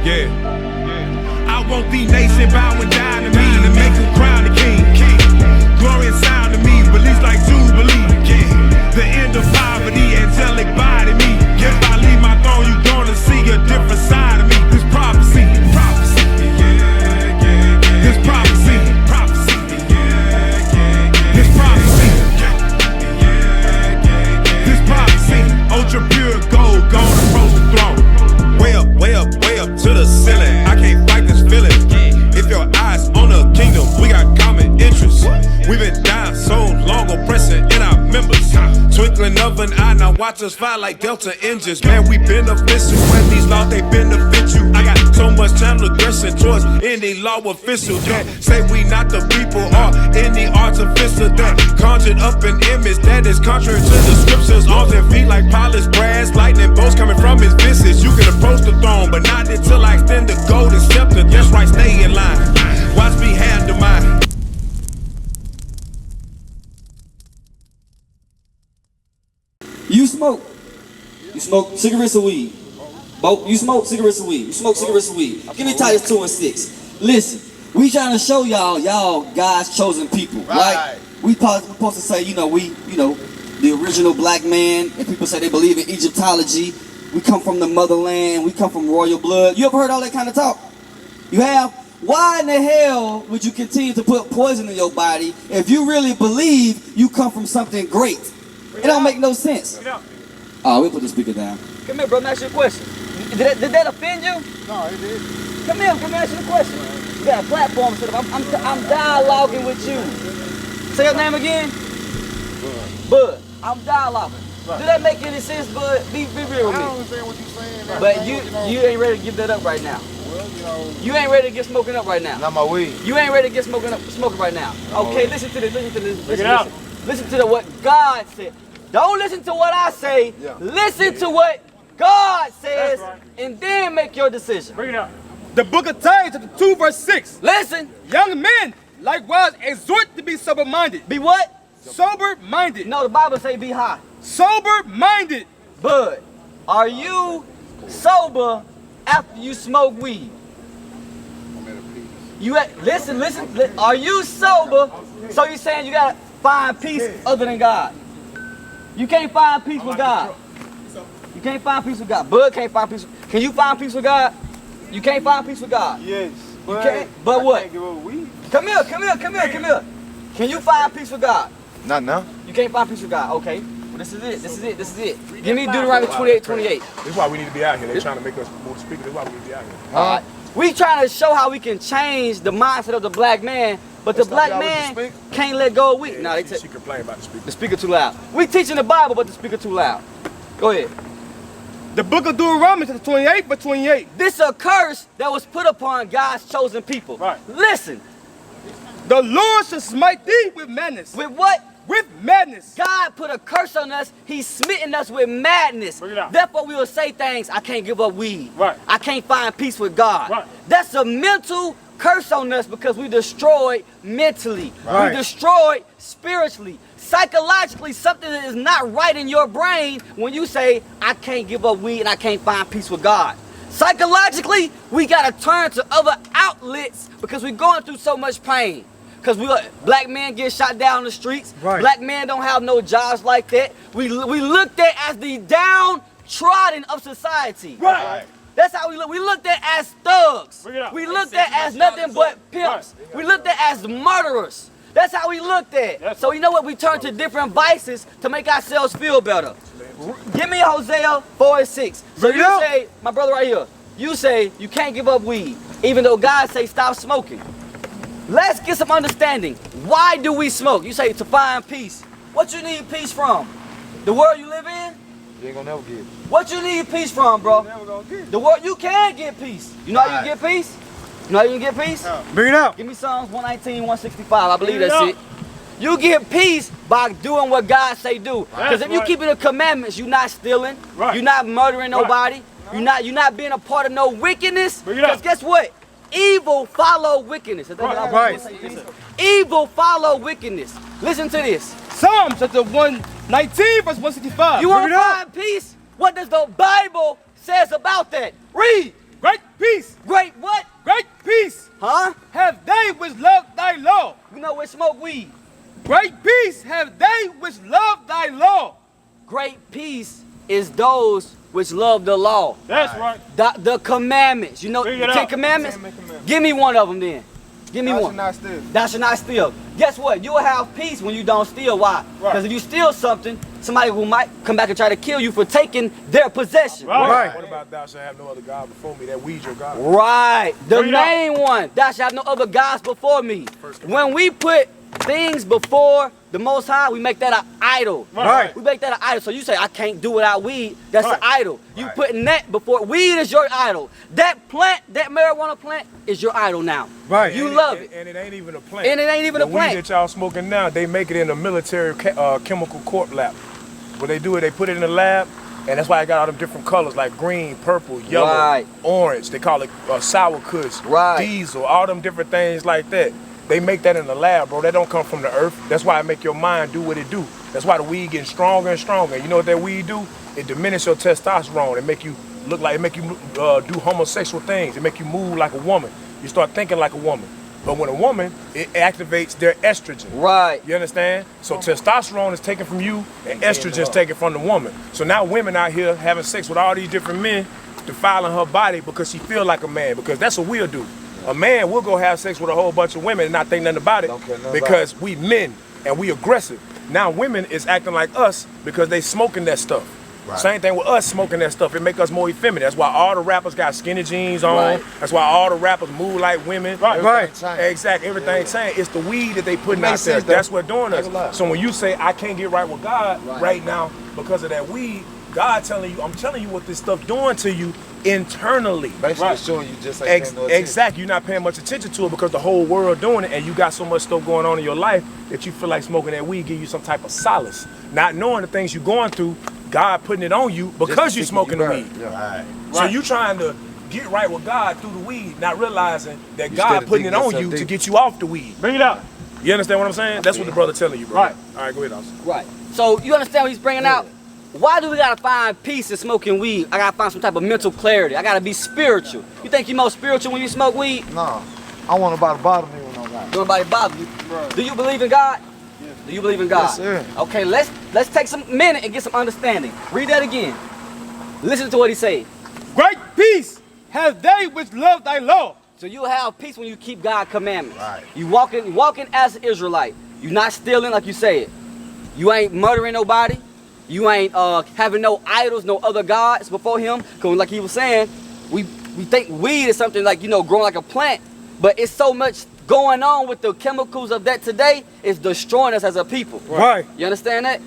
Yeah. I want the nation bowing down to me and make them crown the king. Glory and sound to me, release like Jubilee. The end of poverty, angelic body me. If I leave my throne, you gonna see a different side of me. This prophecy, prophecy. This prophecy, prophecy. This prophecy. This prophecy. Ultra pure gold, gonna approach the throne. Way up, way up, way up to the ceiling. I can't fight this feeling. If your eyes on the kingdom, we got common interests. We've been down so long, oppressing in our members. Twinkling of an eye, now watch us fly like Delta engines. Man, we beneficial when these laws, they benefit you. I got so much channel aggression towards any law official that say we not the people or any artificial that conjured up an image that is contrary to the scriptures. Arms and feet like polished brass, lightning bolts coming from his visage. You can approach the throne, but not until I extend the golden scepter. That's right, stay in line. Watch me handle mine. You smoke. You smoke cigarettes or weed? Both. You smoke cigarettes or weed? You smoke cigarettes or weed? Give me Titus 2 and 6. Listen, we trying to show y'all God's chosen people, right? We supposed to say, the original black man, and people say they believe in Egyptology. We come from the motherland. We come from royal blood. You ever heard all that kind of talk? You have? Why in the hell would you continue to put poison in your body if you really believe you come from something great? It don't make no sense. Oh, we'll put the speaker down. Come here, bro. Let me ask you a question. Did that offend you? No, it did. Come here. Come ask you a question. You got a platform instead of I'm dialoguing with you. Say your name again. Bud. I'm dialoguing. Right. Do that make any sense, Bud? Be real with me. I don't understand what you're saying. But you ain't ready to give that up right now. Well, you ain't ready to get smoking up right now. Not my weed. You ain't ready to get smoking right now. Okay, listen to this. Listen to what God said. Don't listen to what I say. Yeah. Listen to what God says, and then make your decision. Bring it out. The book of Titus, chapter 2, verse 6. Listen. Young men, likewise, exhort to be sober-minded. Be what? Sober-minded. No, the Bible say be high. Sober-minded. Bud, are you sober after you smoke weed? Listen. Are you sober? So you saying you gotta find peace other than God? You can't find peace with God. You can't find peace with God. Bud can't find peace. Can you find peace with God? You can't find peace with God. Yes. You can't. But what? Can't give up weed. Come here. Can you find peace with God? Not now. You can't find peace with God. Okay. Well, this is it. Give me Deuteronomy 28:28. This is why we need to be out here. They're trying to make us more speakers. This is why we need to be out here. All right. We trying to show how we can change the mindset of the black man, but the black man can't let go of weed. No, she complain about the speaker. The speaker too loud. We teaching the Bible, but the speaker too loud. Go ahead. The book of Deuteronomy, chapter 28, verse 28. This is a curse that was put upon God's chosen people. Right. Listen. The Lord shall smite thee with madness. With what? With madness. God put a curse on us. He's smitten us with madness. Therefore, we will say things. I can't give up weed. Right. I can't find peace with God. Right. That's a mental curse on us because we destroyed mentally. Right. We destroyed spiritually. Psychologically, something that is not right in your brain when you say, I can't give up weed and I can't find peace with God. Psychologically, we got to turn to other outlets because we're going through so much pain. Because black men get shot down in the streets. Right. Black men don't have no jobs like that. We looked at as the downtrodden of society. Right. That's how we look. We looked at as thugs. We looked at as nothing but pimps. Right. We looked at as murderers. That's how we looked at. So you know what? We turned to different vices to make ourselves feel better. Give me Hosea 4:6. So you say, my brother right here, you say you can't give up weed, even though God say stop smoking. Let's get some understanding. Why do we smoke? You say to find peace. What you need peace from? The world you live in? You ain't gonna never get it. What you need peace from, bro? You never gonna get it. The world you can get peace. You know how you can get peace? You know how you can get peace? Bring it out. Give me Psalms 119:165. I believe that's it. You get peace by doing what God say do. Because if you keeping the commandments, you're not stealing. You're not murdering nobody. You're not being a part of no wickedness. Because guess what? Evil follow wickedness. Evil follow wickedness. Listen to this. Psalms chapter 119, verse 165. You want to find peace? What does the Bible says about that? Read. Great peace. Great what? Great peace Huh? have they which love thy law. You know what smoke weed? Great peace have they which love thy law. Great peace is those which love the law. That's right. The commandments. You know Bring the it 10 up. commandments? 10 commandments. Give me one of them then. Give me Thou one. shalt not steal. Thou shalt not steal. Guess what? You'll have peace when you don't steal. Why? Because Right. if you steal something, somebody who might come back and try to kill you for taking their possession. Right. What about thou shalt have no other God before me? That weed's your God. Right. The Bring it up. main one. Thou shalt have no other gods before me. When we put things before the Most High, we make that an idol. Right. We make that an idol. So you say, I can't do without weed. That's Right. an idol. You putting that before. Weed is your idol. That plant, that marijuana plant, is your idol now. Right. You love it. And it ain't even a plant. And it ain't even the a plant. weed that y'all smoking now, they make it in a military chemical corp lab. What they do is they put it in the lab, and that's why I got all them different colors like green, purple, yellow, Right. orange. They call it sour kush, Right. diesel, all them different things like that. They make that in the lab, bro. That don't come from the earth. That's why it make your mind do what it do. That's why the weed getting stronger and stronger. You know what that weed do? It diminish your testosterone. It make you look like, it make you do homosexual things. It make you move like a woman. You start thinking like a woman. But when a woman, it activates their estrogen. Right. You understand? So testosterone is taken from you and estrogen is taken from the woman. So now women out here having sex with all these different men, defiling her body because she feel like a man, because that's what we'll do. A man will go have sex with a whole bunch of women and not think nothing about it Don't care nothing because we men and we aggressive. Now women is acting like us because they smoking that stuff. Right. Same thing with us smoking that stuff. It make us more effeminate. That's why all the rappers got skinny jeans on. Right. That's why all the rappers move like women. Right. Exactly. Everything changed. It's the weed that they putting It out makes there. sense, though. That's what doing Ain't a lie. us. So when you say I can't get right with God right now because of that weed, God telling you, I'm telling you what this stuff doing to you internally. Basically showing you just like Exactly. You're not paying much attention to it because the whole world doing it, and you got so much stuff going on in your life that you feel like smoking that weed give you some type of solace. Not knowing the things you're going through, God putting it on you because you're smoking the weed. Yeah. So you trying to get right with God through the weed, not realizing that You God started putting it digging on yourself you to deep. get you off the weed. Bring it up. You understand what I'm saying? That's what the brother telling you, bro. Right. All right, go ahead, Austin. Right. So you understand what he's bringing out? Why do we gotta find peace in smoking weed? I gotta find some type of mental clarity. I gotta be spiritual. You think you're more spiritual when you smoke weed? No. I want nobody to bother me when I'm out. Nobody bother you. Do you believe in God? Yes. Do you believe in God? Yes, sir. Okay, let's take some minute and get some understanding. Read that again. Listen to what he said. Great peace have they which love thy law. So you'll have peace when you keep God's commandments. Right. You walking as an Israelite. You're not stealing like you said. You ain't murdering nobody. You ain't having no idols, no other gods before him. Because like he was saying, we think weed is something like, growing like a plant. But it's so much going on with the chemicals of that today, it's destroying us as a people. Right. You understand that?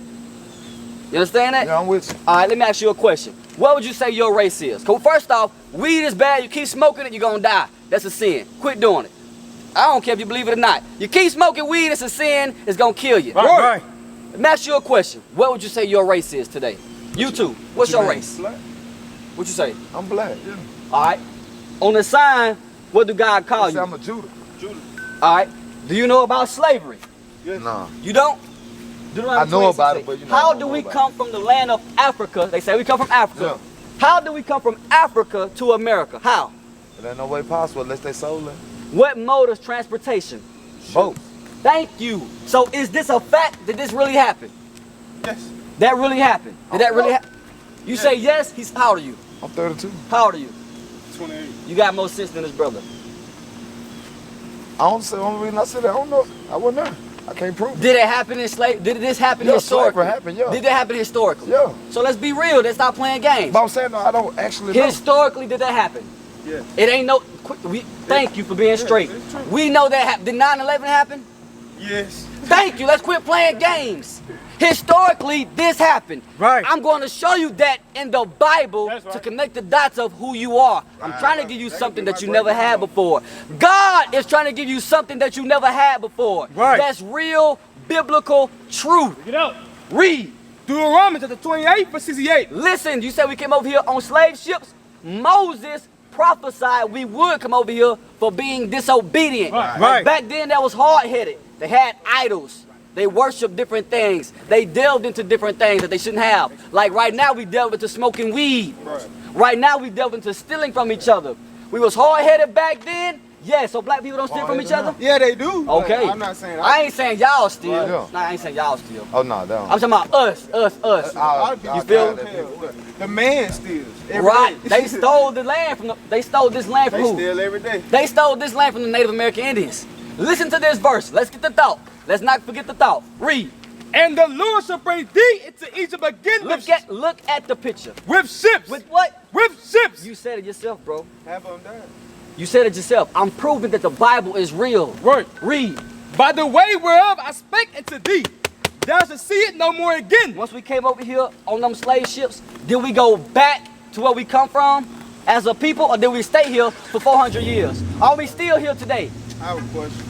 You understand that? Yeah, I'm with you. All right, let me ask you a question. What would you say your race is? Because first off, weed is bad. You keep smoking it, you're going to die. That's a sin. Quit doing it. I don't care if you believe it or not. You keep smoking weed, it's a sin. It's going to kill you. Right. Let me ask you a question. What would you say your race is today? You too. What's your race? Black. What you say? I'm black. Yeah. All right. On the sign, what do God call I say you? I'm a Judah. All right. Do you know about slavery? No. You don't? I know about it, but I How don't do know we about come from the land of Africa? They say we come from Africa. Yeah. How do we come from Africa to America? How? It ain't no way possible unless they sold it. What mode of transportation? Both. Thank you. So is this a fact? Did this really happen? Yes. That really happened? Did that really happen? You say yes? How old are you? I'm 32. How old are you? 28. You got more sense than his brother. I don't say, the only reason I said that, I don't know. I wasn't there. I can't prove it. Did it happen in slave? Did this happen Yeah, historically? slavery happened, yeah. Did that happen historically? Yeah. So let's be real. Let's stop playing games. But I'm saying, no, I don't actually know. Historically, did that happen? Yeah. It ain't no. Thank you for being straight. it's true. We know that happened. Did 9/11 happen? Yes. Thank you. Let's quit playing games. Historically, this happened. Right. I'm going to show you that in the Bible That's right. to connect the dots of who you are. I'm trying to give you something that you never had before. God is trying to give you something that you never had before. Right. That's real biblical truth. Get out. Read. Deuteronomy chapter 28 verse 68. Listen, you said we came over here on slave ships. Moses prophesied we would come over here for being disobedient. Right. Like back then, that was hard-headed. They had idols. They worshiped different things. They delved into different things that they shouldn't have. Like right now, we delve into smoking weed. Right now, we delve into stealing from each other. We was hard-headed back then. Yeah, so black people don't steal from each other? Yeah, they do. Okay. I'm not saying I ain't saying y'all steal. Right. Nah, I ain't saying y'all steal. Oh no, they don't. I'm talking about us. You feel me? The man steals. Right. They stole the land from they stole this land from They who? steal every day. They stole this land from the Native American Indians. Listen to this verse. Let's get the thought. Let's not forget the thought. Read. And the Lord shall bring thee into Egypt again Look at the picture. with ships. With what? With ships. You said it yourself, bro. Have them done. You said it yourself. I'm proving that the Bible is real. Right. Read. By the way whereof I spake unto thee, thou shalt see it no more again. Once we came over here on them slave ships, did we go back to where we come from as a people, or did we stay here for 400 years? Are we still here today? I have a question.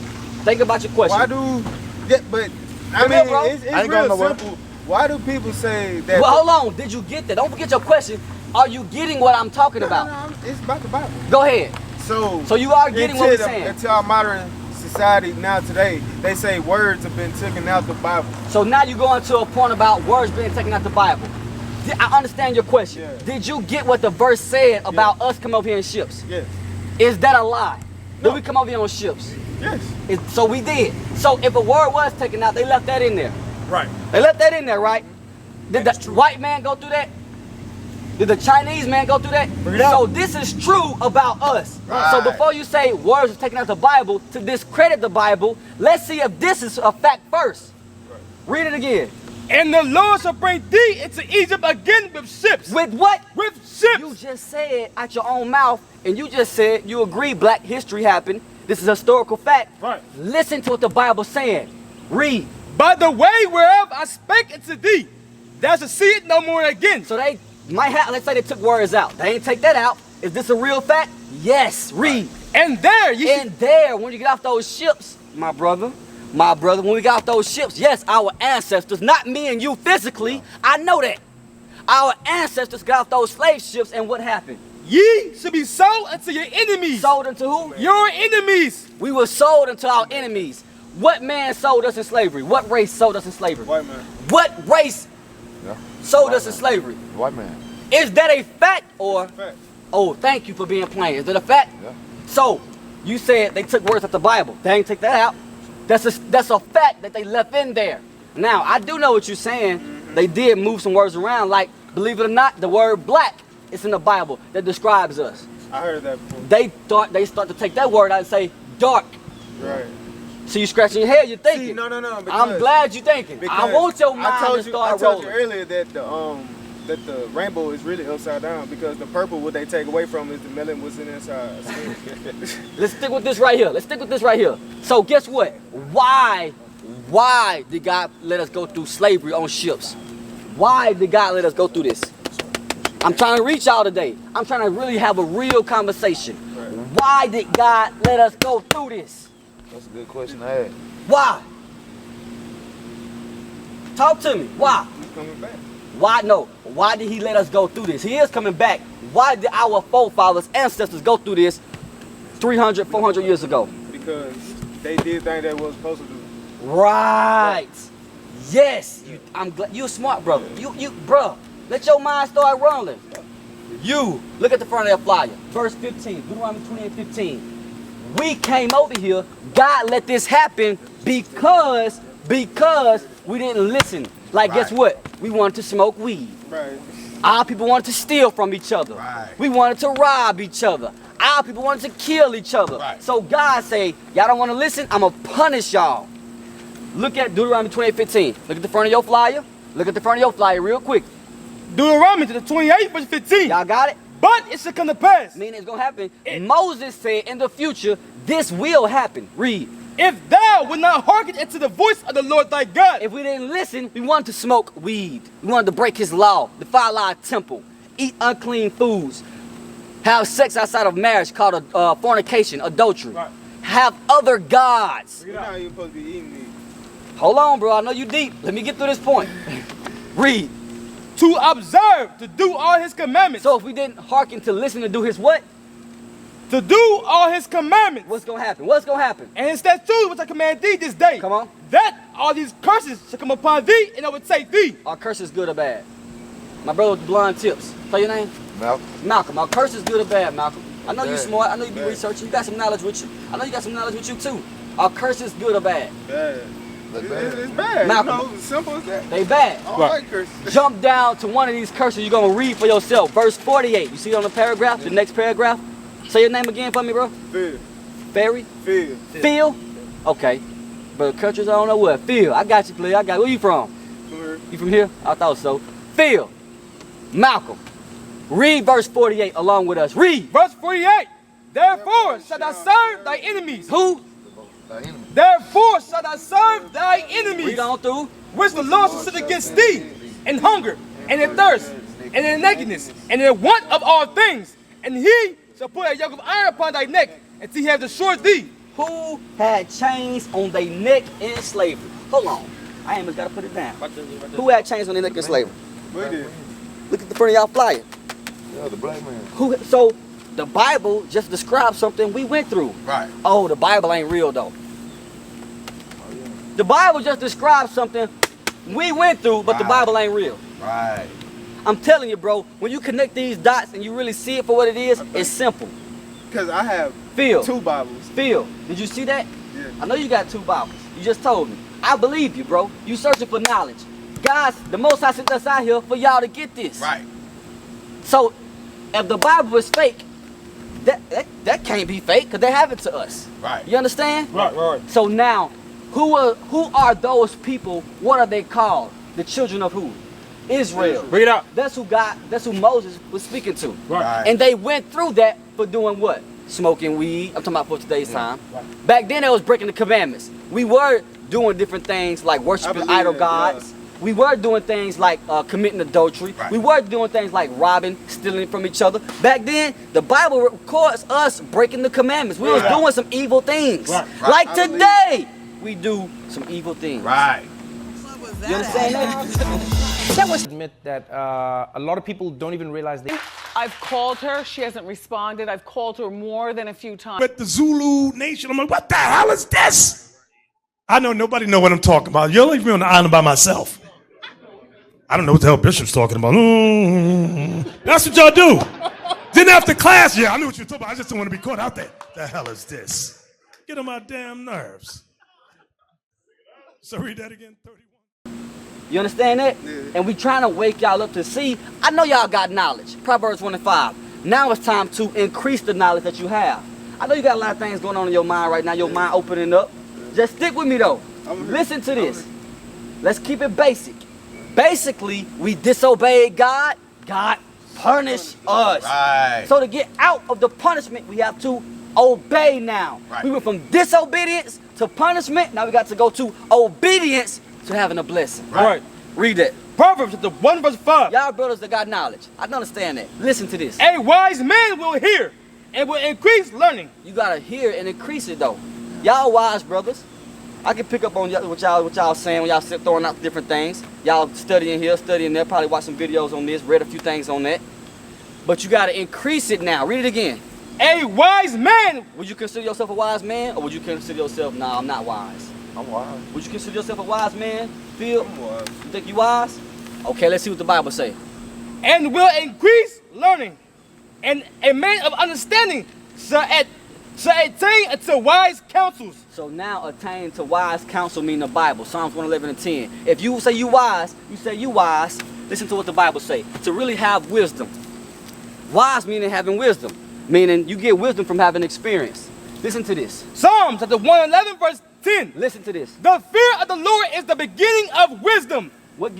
Think about your question. Why do? Yeah, but I Come here, mean, bro. it's I ain't going real nowhere. simple. Why do people say that? Well, hold on. Did you get that? Don't forget your question. Are you getting what I'm talking about? No, it's about the Bible. Go ahead. So you are getting what we're saying. Until our modern society now today, they say words have been taken out the Bible. So now you're going to a point about words being taken out the Bible. I understand your question. Yeah. Did you get what the verse said about us coming over here in ships? Yes. Is that a lie? No. Did we come over here on ships? Yes. So we did. So if a word was taken out, they left that in there. Right. They left that in there, right? Did the white man go through that? Did the Chinese man go through that? So this is true about us. Right. So before you say words are taken out the Bible to discredit the Bible, let's see if this is a fact first. Right. Read it again. And the Lord shall bring thee into Egypt again with ships. With what? With ships. You just said out your own mouth, and you just said you agree black history happened. This is a historical fact. Right. Listen to what the Bible's saying. Read. By the way whereof I spake unto thee, thou shalt see it no more again. So they might have, let's say they took words out. They ain't take that out. Is this a real fact? Yes. Read. And there you And there, when you get off those ships, my brother, when we got off those ships, yes, our ancestors, not me and you physically, I know that. Our ancestors got off those slave ships, and what happened? ye should be sold unto your enemies. Sold unto who? Your enemies. We were sold unto our enemies. What man sold us in slavery? What race sold us in slavery? White man. What race Yeah. sold us in slavery? White man. Is that a fact or? Fact. Oh, thank you for being plain. Is that a fact? Yeah. So, you said they took words out the Bible. They ain't take that out. That's a fact that they left in there. Now, I do know what you're saying. They did move some words around, like, believe it or not, the word black is in the Bible that describes us. I heard that before. They thought they start to take that word out and say dark. Right. So you scratching your head, you're thinking. See, no. I'm glad you're thinking. I want your mind to start I told you rolling. earlier that the rainbow is really upside down because the purple, what they take away from is the melanin was in inside. Let's stick with this right here. So guess what? Why did God let us go through slavery on ships? Why did God let us go through this? I'm trying to reach y'all today. I'm trying to really have a real conversation. Right. Why did God let us go through this? That's a good question to ask. Why? Talk to me. Why? He's coming back. Why no? Why did he let us go through this? He is coming back. Why did our forefathers, ancestors go through this 300, 400 years ago? Because they did things they wasn't supposed to do. Right. Yes. I'm glad you're smart, brother. Bro, let your mind start rolling. You look at the front of that flyer. Verse 15, Deuteronomy 28:15. We came over here. God let this happen because we didn't listen. Like, guess what? We wanted to smoke weed. Right. Our people wanted to steal from each other. Right. We wanted to rob each other. Our people wanted to kill each other. Right. So God say, y'all don't want to listen? I'm going to punish y'all. Look at Deuteronomy 28:15. Look at the front of your flyer. Look at the front of your flyer real quick. Deuteronomy to the 28th verse 15. Y'all got it? But it shall come to pass. Meaning it's going to happen. Moses said in the future, this will happen. Read. If thou would not hearken unto the voice of the Lord thy God. If we didn't listen, we wanted to smoke weed. We wanted to break his law, defile our temple, eat unclean foods, have sex outside of marriage called fornication, adultery, Right. have other gods. You're not even supposed to be eating these. Hold on, bro. I know you deep. Let me get through this point. Read. To observe, to do all his commandments. So if we didn't hearken to listen to do his what? To do all his commandments. What's going to happen? What's going to happen? And his statutes which I command thee this day. Come on. That all these curses shall come upon thee and overtake thee. Are curses good or bad? My brother with the blonde tips. Say your name? Malcolm. Malcolm. Are curses good or bad, Malcolm? I know you smart. I know you be researching. You got some knowledge with you. I know you got some knowledge with you too. Are curses good or bad? Bad. It's bad. Malcolm. You know, simple as that. They bad. I don't like curses. Jump down to one of these curses you're going to read for yourself. Verse 48. You see it on the paragraph? The next paragraph? Say your name again for me, bro. Phil. Ferry? Phil. Phil? Okay. But curses, I don't know what. Phil. I got you, please. I got you. Where you from? You from here? I thought so. Phil. Malcolm. Read verse 48 along with us. Read. Verse 48. Therefore shalt thou serve thy enemies. Who? Therefore shalt thou serve thy enemies. Read on through. Which the Lord shall sit against thee, in hunger, and in thirst, and in nakedness, and in want of all things. And he shall put a yoke of iron upon thy neck, until he have destroyed thee. Who had chains on their neck in slavery? Hold on. I ain't even got to put it down. Who had chains on their neck in slavery? We did. Look at the front of y'all flyer. Yeah, the black man. So the Bible just describes something we went through. Right. Oh, the Bible ain't real though. The Bible just describes something we went through, but the Bible ain't real. Right. I'm telling you, bro, when you connect these dots and you really see it for what it is, it's simple. Because I have Phil. 2 Bibles. Phil, did you see that? Yeah. I know you got 2 Bibles. You just told me. I believe you, bro. You searching for knowledge. Guys, the Most High sent us out here for y'all to get this. Right. So, if the Bible is fake, that can't be fake because they have it to us. Right. You understand? Right. So now, who are those people? What are they called? The children of who? Israel. Bring it out. That's who Moses was speaking to. Right. And they went through that for doing what? Smoking weed. I'm talking about for today's time. Right. Back then, they was breaking the commandments. We were doing different things like worshiping idol gods. We were doing things like committing adultery. Right. We were doing things like robbing, stealing from each other. Back then, the Bible records us breaking the commandments. We was doing some evil things. Right. Like today, we do some evil things. Right. You understand that? That was admit that a lot of people don't even realize they. I've called her. She hasn't responded. I've called her more than a few times. But the Zulu Nation, I'm like, what the hell is this? I know nobody know what I'm talking about. You'll leave me on the island by myself. I don't know what the hell Bishop's talking about. That's what y'all do. Then after class, I knew what you were talking about. I just don't want to be caught out there. The hell is this? Get on my damn nerves. So read that again, 31. You understand that? Yeah. And we trying to wake y'all up to see. I know y'all got knowledge. Proverbs 1:5. Now it's time to increase the knowledge that you have. I know you got a lot of things going on in your mind right now. Your mind opening up. Just stick with me though. Listen to this. Let's keep it basic. Basically, we disobeyed God. God punished us. Right. So to get out of the punishment, we have to obey now. Right. We went from disobedience to punishment. Now we got to go to obedience to having a blessing. Right. Read that. Proverbs chapter 1 verse 5. Y'all brothers that got knowledge. I don't understand that. Listen to this. A wise man will hear and will increase learning. You gotta hear and increase it though. Y'all wise brothers. I can pick up on what y'all saying when y'all sit throwing out different things. Y'all studying here, studying there, probably watch some videos on this, read a few things on that. But you gotta increase it now. Read it again. A wise man. Would you consider yourself a wise man, or would you consider yourself, nah, I'm not wise? I'm wise. Would you consider yourself a wise man, Phil? I'm wise. You think you wise? Okay, let's see what the Bible say. And will increase learning. And a man of understanding shall attain unto wise counsels. So now attain to wise counsel mean the Bible, Psalms 111:10. If you say you wise, listen to what the Bible say. To really have wisdom. Wise meaning having wisdom, meaning you get wisdom from having experience. Listen to this. Psalms chapter 111 verse 10. Listen to this. The fear of the Lord is the beginning of wisdom. What's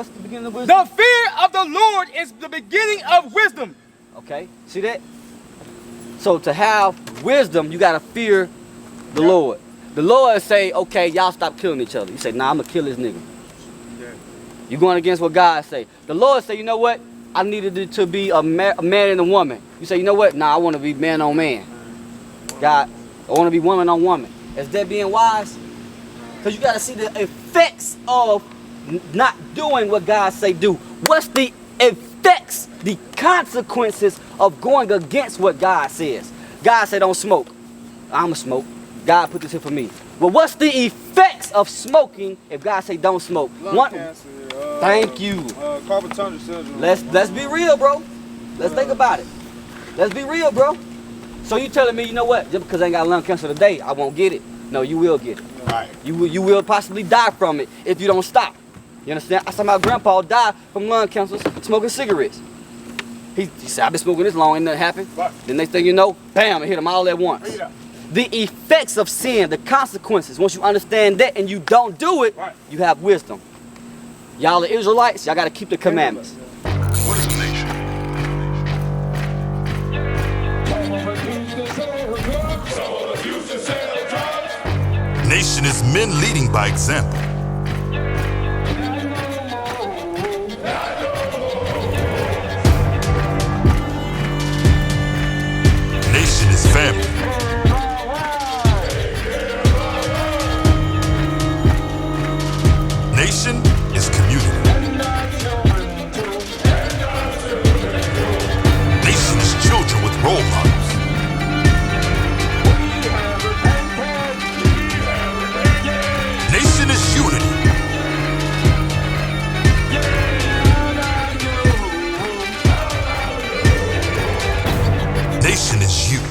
the beginning of wisdom? The fear of the Lord is the beginning of wisdom. Okay, see that? So to have wisdom, you gotta fear the Lord. The Lord say, okay, y'all stop killing each other. You say, nah, I'm gonna kill this nigga. Yeah. You going against what God say. The Lord say, you know what? I needed it to be a man and a woman. You say, you know what? Nah, I want to be man on man. God, I want to be woman on woman. Is that being wise? Because you got to see the effects of not doing what God say do. What's the effects, the consequences of going against what God says? God said don't smoke. I'm a smoke. God put this here for me. Well, what's the effects of smoking if God say don't smoke? Lung cancer. Thank you. Carpal tunnel syndrome. Let's be real, bro. Let's think about it. Let's be real, bro. So you telling me, you know what? Just because I ain't got lung cancer today, I won't get it. No, you will get it. Right. You will possibly die from it if you don't stop. You understand? I saw my grandpa die from lung cancer smoking cigarettes. He said, I've been smoking this long, ain't nothing happened. Right. The next thing you know, bam, it hit him all at once. Yeah. The effects of sin, the consequences, once you understand that and you don't do it, Right. you have wisdom. Y'all are Israelites, y'all got to keep the commandments. What is a nation? Nation is men leading by example. Nation is family. Nation is community. Nation is children with role models. Nation is unity. Nation is you.